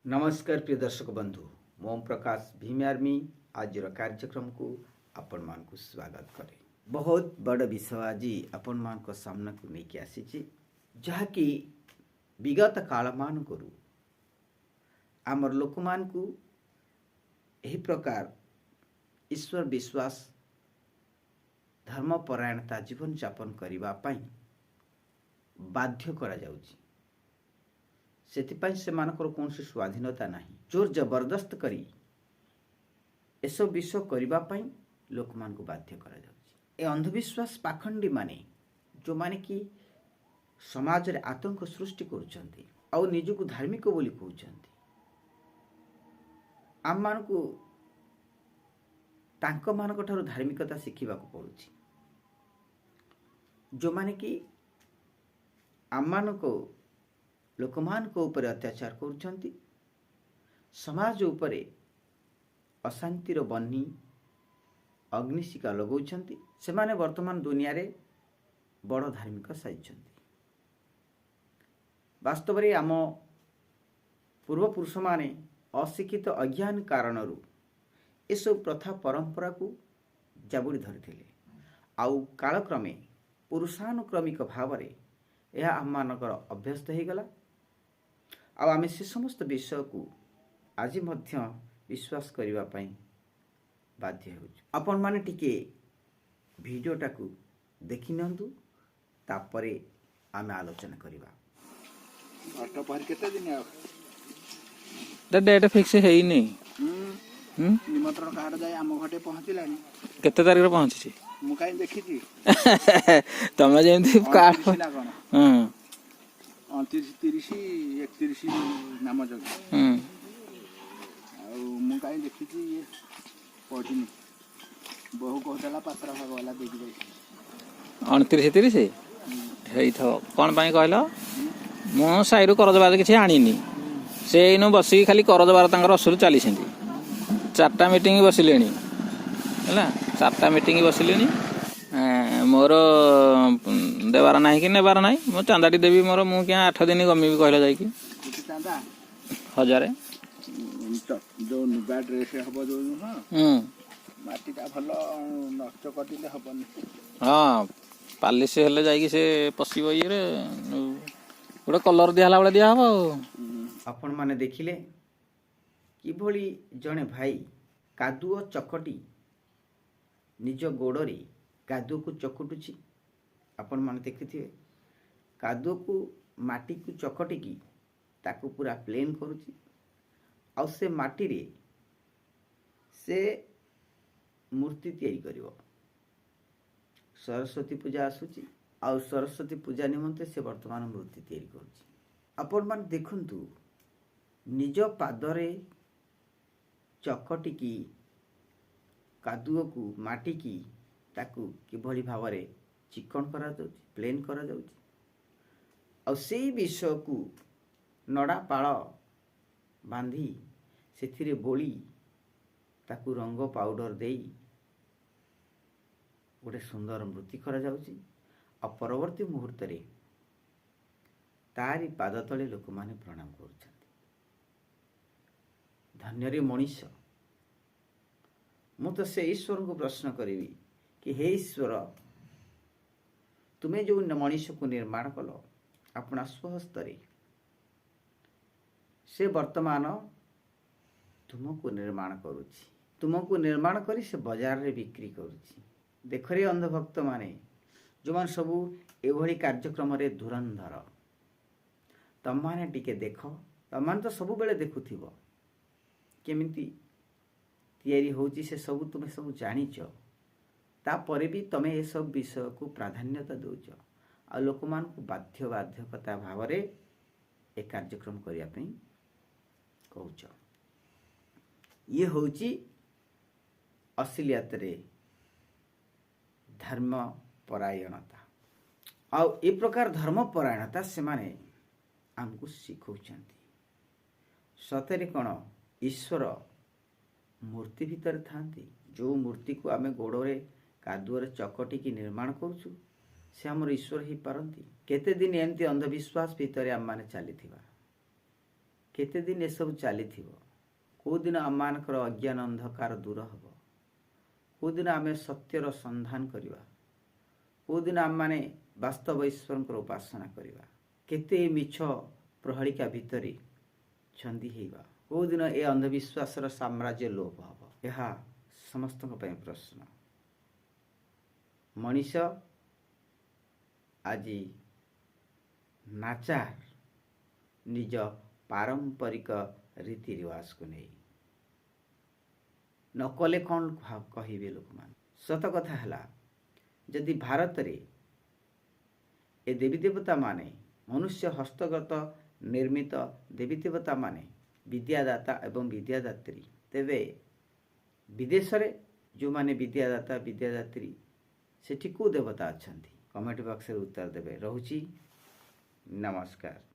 नमस्कार प्रिय दर्शक बंधु मो प्रकाश भीम आर्मी आज कार्यक्रम को आपण मान को स्वागत करे। बहुत बड़ विषय आज आपण मान को सामना को लेके आसी जहाँकि विगत काल मान करू आमर लोक मान को यही प्रकार ईश्वर विश्वास धर्मपरायणता जीवन यापन करने बाध्य करा जाउची। सेतिपाई से मानकर कौन सी स्वाधीनता नहीं, जोर जबरदस्त करी एसब विषय करने लोक मान को बाध्य करा जाउची। ए अंधविश्वास पाखंडी माने जो माने कि समाज रे आतंक सृष्टि करुचंती आ निजको धार्मिक बोली कहउचंती। आम मान को तांको मानक ठारू धार्मिकता शिखिबा को पड़ुची। जो माने कि आम मान को लोकमान को ऊपर अत्याचार करुचंती, समाज उपरे अशांतिर बन्ही अग्निशिका लगौछंती। से माने वर्तमान दुनिया रे बड़ धार्मिक साइछंती। वास्तव रे आम पूर्वपुरुष माने अशिक्षित अज्ञान कारणरू एसब प्रथा परंपरा को जाबुड़ी धरिथिले। आउ कालक्रमे पुरुषानुक्रमिक भाव रे यह आम मानकर अभ्यस्त हो गला। आम से समस्त विषय को आज मध्य विश्वास करने बाध्य हो। आपण माने टिके वीडियोटा को देखि नंतु, तापरे आमे आलोचना करिबा। अष्ट पर केते दिन आ डेट फिक्स है ही नहीं। निमंत्रण कार्ड जाय आम घटे पहुंचलानी। केते तारीख रे पहुंची मु काई देखि छी तमे जेमती कार्ड ना कोन 29 30 31 नाम जग आ मु काई देखि छी पहुंचनी बहु कहतला पात्र भाग वाला देखि जाय 29 30 हेई थो कोन पई कहलो मो साइरु करजबाद किछि आनिनी से इनो बसी खाली करजबार तांकर असुर चली सेंती। 4टा मीटिंग बसिलेनी हला 4टा मीटिंग बसिलेनी। मोर देवार नाही कि नेबार नाही। मो चांदाटी देवी मोर मु क्या 8 दिन गमी भी कहला जाय कि चांदा 1000 जो नुबा ड्रेस हबो जो हां माटीटा भलो नष्ट कटिले हबनी। हां पालिश हेले जाय कि से पसिबो ये रे गोटे कलर दियाला बेले दिया हबो। आपण माने देखिले किभली जणे भाई कादुओ चकटी निज गोड़े कादुओ को चकुटुची। आपण माने देखिथिबे कादुओ को माटी को चकटी की ताकू पूरा प्लेन करूची। आ से माटी रे से मूर्ति तैयारी करिवो। सरस्वती पूजा आसुची आ सरस्वती पूजा निमंते से वर्तमान मूर्ति तैयारी करूची। आपण माने देखंतु निज पादरे चकटी की कादुओ को माटी की ताकू किभली भावरे चिकन करा जाउची, प्लेन करा जाउची। आ सेई विषय को नड़ा पाळ बांधी सेथिरे बोली ताकू रंग पाउडर देई गोटे सुंदर मूर्ति करा जाउची। आ परवर्ती मुहूर्त रे तारी पाद तले लोक माने प्रणाम करूछंती। धन्य रे मनीष। मु तो से ईश्वर को प्रश्न करी कि हे ईश्वर तुम्हें जो मनीष को निर्माण कल अपना स्वहस्तरे से वर्तमान तुमको निर्माण करुछि। तुमको निर्माण करी से बाजार रे बिक्री करुछि। देख रे अंधभक्त माने जो मान सबू एभली कार्यक्रम रे धुरंधर तम माने टिके देख। तम मान तो सबु बेले देखुथिबो केमिति तैयारी होची से सब तुम सब जानिच। तापरे भी तमे ये सब विषय को प्राधान्यता दौच आ लोक मान को बाध्यकता भाव रे ए कार्यक्रम करिया पई कहउच। ये होची असलियत रे धर्म परायणता। आ ए प्रकार धर्म परायणता से माने हमको शिखौचंती। सतरे कोन ईश्वर मूर्ति भीतर थांती। जो मूर्ति को आमे गोड़े कादुअर चकटी की निर्माण करूछु से हमर ईश्वर ही पारंती। केते दिन एमती अंधविश्वास भीतर आम माने चली थिबा। କେତେ ଦିନ ଏସବୁ ଚାଲିଥିବ? କେଉଁଦିନ ଆମମାନଙ୍କର ଅଜ୍ଞାନ ଅନ୍ଧକାର ଦୂର ହେବ? କେଉଁଦିନ ଆମେ ସତ୍ୟର ସନ୍ଧାନ କରିବା? କେଉଁଦିନ ଆମମାନେ ବାସ୍ତବ ଈଶ୍ୱରଙ୍କର ଉପାସନା କରିବା? କେତେ ମିଛ ପ୍ରହଳିକା ଭିତରେ ଛନ୍ଦି ହେଇବା? କେଉଁଦିନ ଏ ଅନ୍ଧବିଶ୍ୱାସର ସାମ୍ରାଜ୍ୟ ଲୋପ ହେବ? ଏହା ସମସ୍ତଙ୍କ ପାଇଁ ପ୍ରଶ୍ନ। ମଣିଷ ଆଜି ନାଚାର ନିଜ ପାରମ୍ପରିକ ରୀତି ରିୱାଜକୁ ନେଇ ନ କଲେ କ'ଣ କହିବେ ଲୋକମାନେ? ସତ କଥା ହେଲା, ଯଦି ଭାରତରେ ଏ ଦେବୀ ଦେବତାମାନେ ମନୁଷ୍ୟ ହସ୍ତଗତ ନିର୍ମିତ ଦେବୀ ଦେବତାମାନେ ବିଦ୍ୟାଦାତା ଏବଂ ବିଦ୍ୟାଦାତ୍ରୀ, ତେବେ ବିଦେଶରେ ଯେଉଁମାନେ ବିଦ୍ୟାଦାତା ବିଦ୍ୟାଦାତ୍ରୀ ସେଠି କେଉଁ ଦେବତା ଅଛନ୍ତି? କମେଣ୍ଟ ବକ୍ସରେ ଉତ୍ତର ଦେବେ। ରହୁଛି, ନମସ୍କାର।